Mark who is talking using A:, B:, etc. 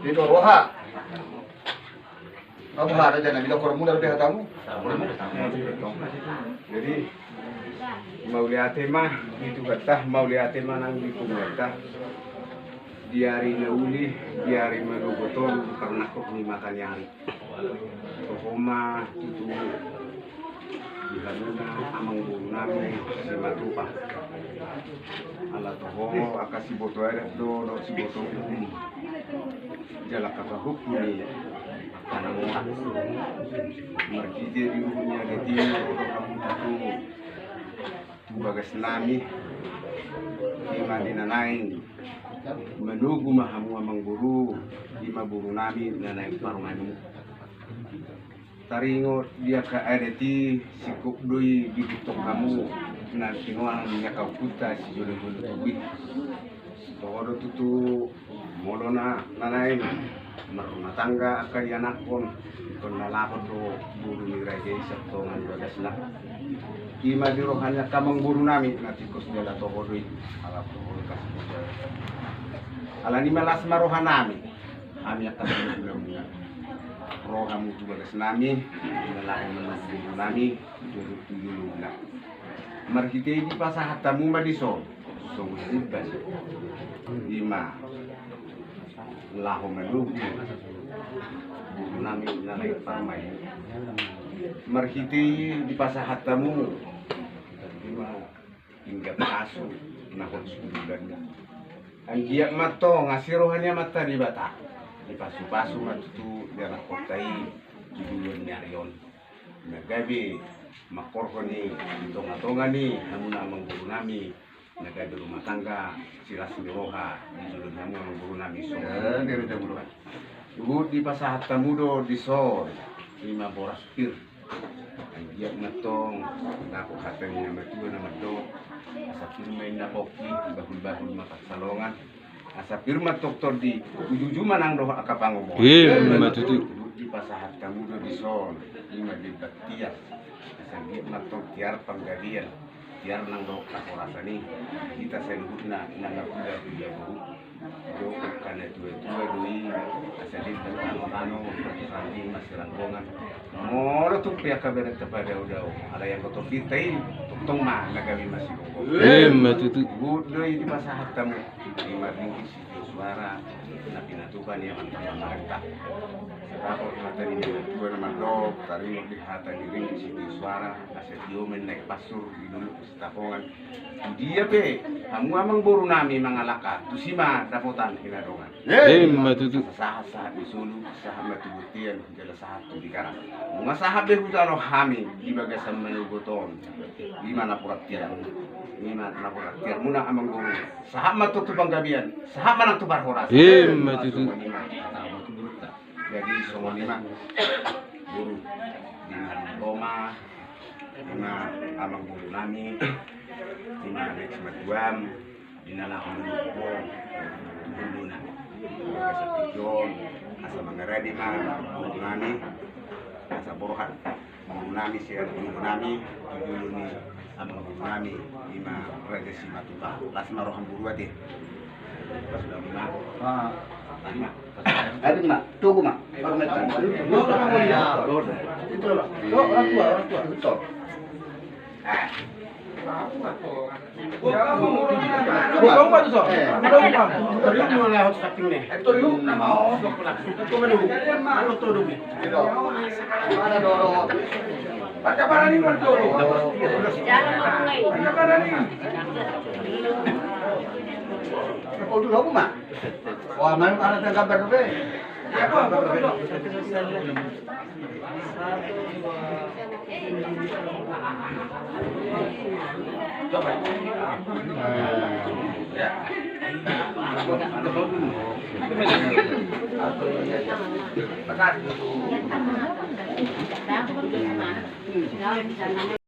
A: Dito roha. Kamu ada jangan bila korang muda lebih hatamu.
B: Jadi mau lihat mah itu kata mau lihat mah nang di kata diari nauli diari magogoton pernah kok ni makan yari Tohoma itu dihanuna amang buru nami si matupa ala toho akasi boto ada do si boto ini jalak kata hukum ni kanang orang markide di rumahnya ada dia orang kamu itu bagas nami di madina naing menugu mahamu amang buru lima buru nami nanai parmanu taringo dia ka adeti sikuk doi di bitok kamu na tingoan nya kau puta si jolo jolo tubi todo tutu molona nanai maruna tangga akai anakon kon nalapon do buru ni raja sabto ngan bagas na ima di rohanya kamang buru nami nanti kos dia la toho doi ala toho kas ala ni malas marohanami ami akan bulan roh kamu juga ke nami lalaki menunggu nami turut tuyul na markite di pasah tamu madiso so sibas lima lahu menunggu buru nami nalai parmai markite di pasah tamu lima hingga kasu nakon sudulan Anggiak mato ngasih rohanya mata di bata di pasu-pasu matutu di anak kotai di duluan nyarion nagabi makorko ni di tonga-tonga ni namun amang guru nami nagabi rumah tangga silas roha di duluan namun amang guru nami so dari jamuran ibu di pasahat tamudo di so lima boras pir anggiak matong naku hatanya matua nama do asa firma na koki bahul-bahul makat salongan asa firma doktor di tujuh manang doh akapangomo
C: matutu
B: di pasahat kamu do di son lima di baktiar asa dia matok tiar panggadian tiar nang do kaporasani kita seluhutna nang kuda dia bu do kana tua doi asa di tano sandi masih rangkongan moro tuh pihak kabar kepada udao ada yang kotor kita tong mah nagawi masih koko
C: matutu
B: budoi di pasahat kamu di maringi suara na pinatukan yang antara mereka sebab mata ni dua nama dok tari di hata di ring di suara aset diomen naik pasur di dulu setapongan dia pe kamu amang buru nami mangalaka tu sima dapotan hinadongan
C: matutu
B: sah di sulu sah matubutian jala sah tu di karang mga sahabe hutano hami di bagasan menugoton di mana purat tiang Nina nakulat tiar muna amang guru sahab matutu panggabian sahab manang tubar horas
C: matutu
B: jadi semua lima guru di Roma lima amang guru nami lima anak sematuam di nala menuko duluna asa pijon asa mangaradi ma guru nami asa borohan guru nami siar guru nami dulu ni amang guru nami lima raja si matuta lasma rohan buru ade pas dah lima lima
A: Ada mak, tunggu mak. Baru nak. Itu lah. Orang tua betul.
D: Bukan apa tu so? Bukan. Torium ni mana harus saking ni?
A: Torium nama.
D: Itu mana dulu? Mana tu dulu?
A: Mana dulu? Baca mana ni mana dulu? Baca mana ni? Kau dulu apa mak? Wah, mana ada yang kabar tu? Ya, apa? Coba. Ya. Bakat.